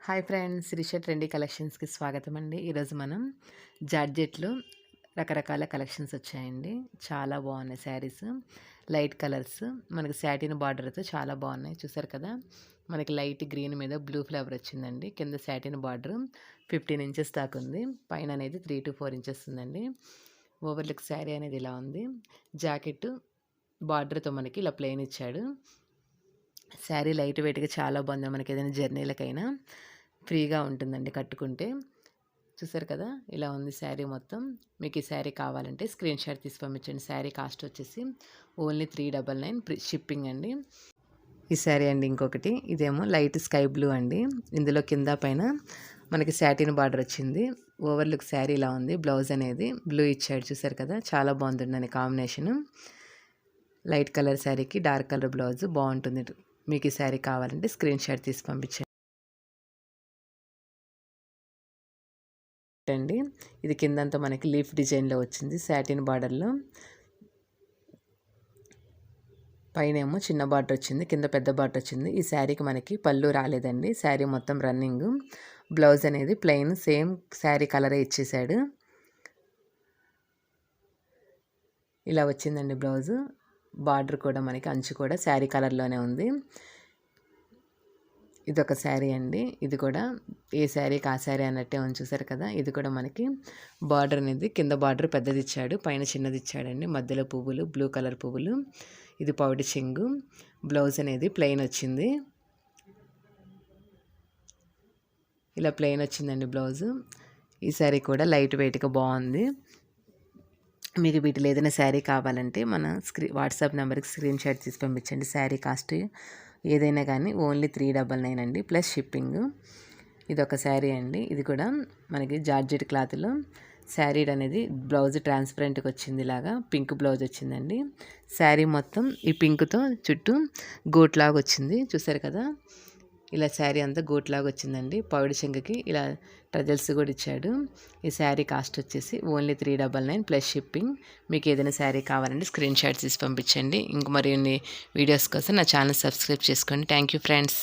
Hi friends, Risha trendy కలెక్షన్స్కి స్వాగతం అండి. ఈరోజు మనం జార్జెట్లో రకరకాల కలెక్షన్స్ వచ్చాయండి. చాలా బాగున్నాయి శారీస్, లైట్ కలర్స్, మనకి శాటిన్ బార్డర్తో చాలా బాగున్నాయి. చూసారు కదా, మనకి లైట్ గ్రీన్ మీద బ్లూ ఫ్లవర్ వచ్చిందండి. కింద శాటిన్ బార్డర్ 15 ఇంచెస్ దాకా ఉంది. పైన అనేది 3 to 4 ఇంచెస్ ఉందండి. ఓవర్లుక్ శారీ అనేది ఇలా ఉంది. జాకెట్ బార్డర్తో మనకి ఇలా ప్లెయిన్ ఇచ్చాడు. శారీ లైట్ వెయిట్గా చాలా బాగుంది. మనకి ఏదైనా జర్నీలకైనా ఫ్రీగా ఉంటుందండి కట్టుకుంటే. చూసారు కదా, ఇలా ఉంది శారీ మొత్తం. మీకు ఈ శారీ కావాలంటే స్క్రీన్ షాట్ తీసి పంపించండి. శారీ కాస్ట్ వచ్చేసి ఓన్లీ 399 షిప్పింగ్ అండి. ఈ శారీ అండి. ఇంకొకటి ఇదేమో లైట్ స్కై బ్లూ అండి. ఇందులో కింద పైన మనకి శాటిన్ బార్డర్ వచ్చింది. ఓవర్లుక్ శారీ ఇలా ఉంది. బ్లౌజ్ అనేది బ్లూ ఇచ్చాడు. చూసారు కదా, చాలా బాగుంటుందండి కాంబినేషను. లైట్ కలర్ శారీకి డార్క్ కలర్ బ్లౌజ్ బాగుంటుంది. మీకు ఈ శారీ కావాలంటే స్క్రీన్ షాట్ తీసి పంపించండి అండి. ఇది కిందంతా మనకి లీఫ్ డిజైన్లో వచ్చింది శాటిన్ బార్డర్లో. పైన ఏమో చిన్న బార్డర్ వచ్చింది, కింద పెద్ద బార్డర్ వచ్చింది. ఈ శారీకి మనకి పళ్ళు రాలేదండి. శారీ మొత్తం రన్నింగ్. బ్లౌజ్ అనేది ప్లెయిన్ సేమ్ శారీ కలరే ఇచ్చేసాడు. ఇలా వచ్చిందండి బ్లౌజు. బార్డర్ కూడా మనకి అంచు కూడా శారీ కలర్లోనే ఉంది. ఇదొక శారీ అండి. ఇది కూడా ఏ శారీకి ఆ శారీ అన్నట్టే ఉంది. చూసారు కదా, ఇది కూడా మనకి బార్డర్ అనేది కింద బార్డర్ పెద్దది ఇచ్చాడు, పైన చిన్నది ఇచ్చాడండి. మధ్యలో పువ్వులు, బ్లూ కలర్ పువ్వులు. ఇది పౌడి చెంగు. బ్లౌజ్ అనేది ప్లెయిన్ వచ్చింది. ఇలా ప్లెయిన్ వచ్చిందండి బ్లౌజు. ఈ శారీ కూడా లైట్ వెయిట్గా బాగుంది. మీకు వీటిలో ఏదైనా శారీ కావాలంటే మన వాట్సాప్ నెంబర్కి స్క్రీన్ షాట్ తీసి పంపించండి. శారీ కాస్ట్ ఏదైనా కానీ ఓన్లీ 399 అండి, ప్లస్ షిప్పింగ్. ఇదొక శారీ అండి. ఇది కూడా మనకి జార్జెట్ క్లాత్లో శారీ అనేది బ్లౌజ్ ట్రాన్స్పరెంట్గా వచ్చింది. ఇలాగా పింక్ బ్లౌజ్ వచ్చిందండి. శారీ మొత్తం ఈ పింక్తో చుట్టూ గోట్లాగా వచ్చింది. చూసారు కదా, ఇలా శారీ అంతా గోట్లాగా వచ్చిందండి. పౌడి చెంగకి ఇలా ట్రజల్స్ కూడా ఇచ్చాడు. ఈ శారీ కాస్ట్ వచ్చేసి ఓన్లీ 399 ప్లస్ షిప్పింగ్. మీకు ఏదైనా శారీ కావాలంటే స్క్రీన్ షాట్ తీసి పంపించండి. ఇంక మరిన్ని వీడియోస్ కోసం నా ఛానల్ సబ్స్క్రైబ్ చేసుకోండి. Thank you friends.